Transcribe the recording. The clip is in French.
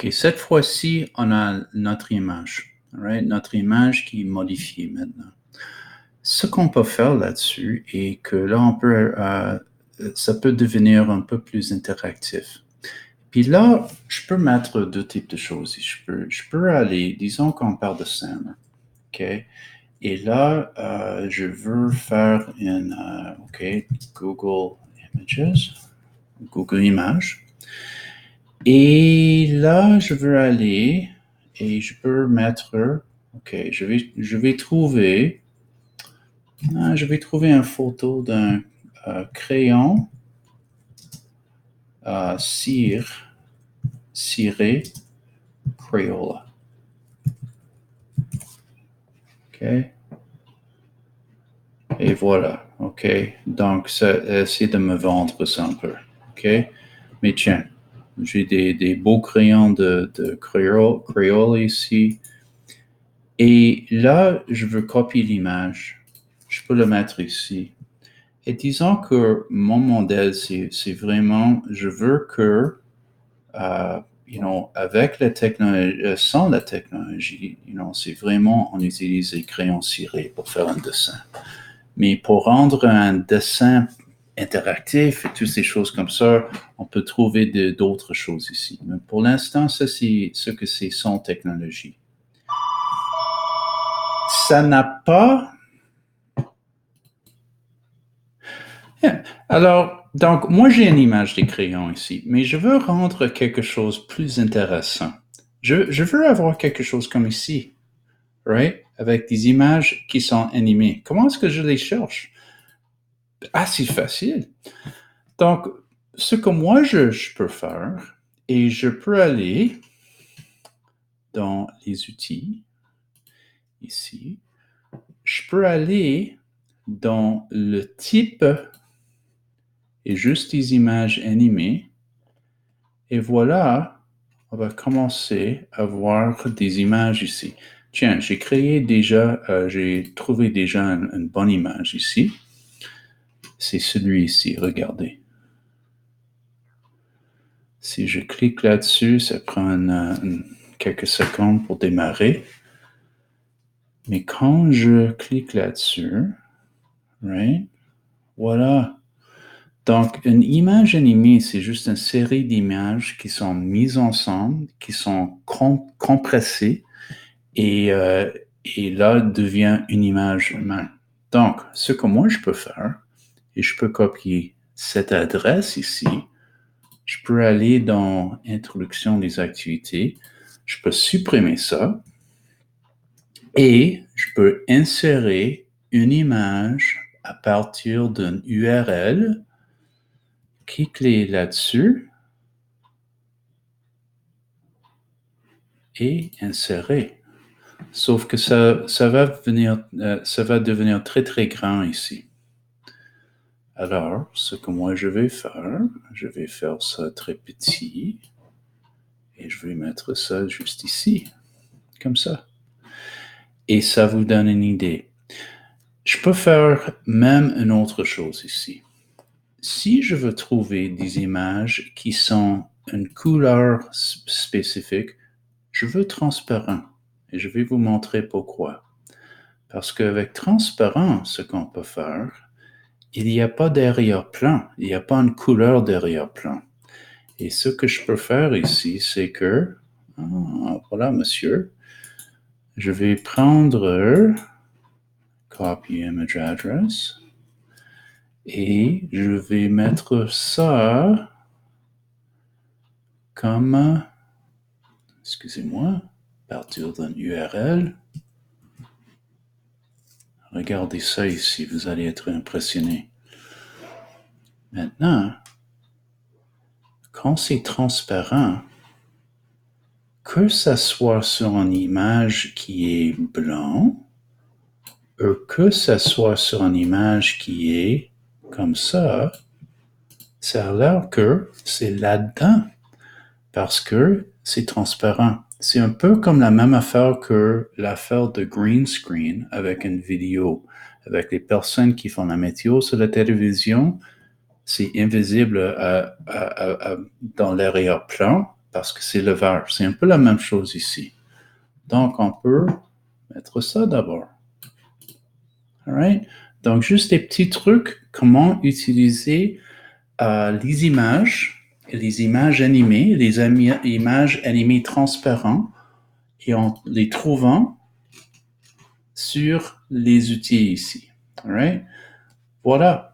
OK, cette fois-ci, on a notre image, right? Notre image qui est modifiée maintenant. Ce qu'on peut faire là-dessus est que là, ça peut devenir un peu plus interactif. Puis là, je peux mettre deux types de choses. Je peux aller, disons qu'on parle de scène, OK? Et là, je veux faire OK, Google Images, Google Images. Et là, je veux aller et je peux mettre, OK, je vais trouver une photo d'un crayon ciré Crayola. OK. Et voilà. OK. Donc, ça essaie de me vendre ça un peu. OK. Mais tiens, j'ai des beaux crayons de Crayola ici. Et là, je veux copier l'image. Je peux le mettre ici. Et disons que mon modèle, c'est vraiment, je veux que, avec la technologie, sans la technologie, c'est vraiment, on utilise les crayons cirés pour faire un dessin. Mais pour rendre un dessin interactif et toutes ces choses comme ça, on peut trouver d'autres choses ici. Mais pour l'instant, ça, c'est ce que c'est sans technologie. Ça n'a pas... Alors, donc, moi, j'ai une image des crayons ici, mais je veux rendre quelque chose de plus intéressant. Je veux avoir quelque chose comme ici, right? Avec des images qui sont animées. Comment est-ce que je les cherche? Ah, c'est facile. Donc, ce que moi, je peux faire, et je peux aller dans les outils, ici. Je peux aller dans le type et juste des images animées. Et voilà, on va commencer à voir des images ici. Tiens, j'ai trouvé déjà une bonne image ici. C'est celui-ci, regardez. Si je clique là-dessus, ça prend quelques secondes pour démarrer. Mais quand je clique là-dessus, right, voilà. Donc, une image animée, c'est juste une série d'images qui sont mises ensemble, qui sont compressées et là devient une image humaine. Donc, ce que moi je peux faire, et je peux copier cette adresse ici, je peux aller dans Introduction des activités, je peux supprimer ça et je peux insérer une image à partir d'une URL. Cliquez là-dessus et insérer. Sauf que ça va devenir très très grand ici. Alors, ce que moi je vais faire ça très petit et je vais mettre ça juste ici, comme ça. Et ça vous donne une idée. Je peux faire même une autre chose ici. Si je veux trouver des images qui sont une couleur spécifique, je veux transparent. Et je vais vous montrer pourquoi. Parce qu'avec transparent, ce qu'on peut faire, il n'y a pas d'arrière-plan. Il n'y a pas une couleur d'arrière-plan. Et ce que je peux faire ici, c'est que, voilà, monsieur, je vais prendre Copy Image Address et je vais mettre ça comme, excusez-moi, à partir d'une URL. Regardez ça ici, vous allez être impressionné. Maintenant, quand c'est transparent, que ça soit sur une image qui est blanc, ou que ça soit sur une image qui est comme ça a l'air que c'est là-dedans, parce que c'est transparent. C'est un peu comme la même affaire que l'affaire de green screen avec une vidéo. Avec les personnes qui font la météo sur la télévision, c'est invisible dans l'arrière-plan, parce que c'est le var. C'est un peu la même chose ici. Donc, on peut mettre ça d'abord. All right? Donc, juste des petits trucs, comment utiliser les images animées, les images animées transparentes, et en les trouvant sur les outils ici. All right? Voilà.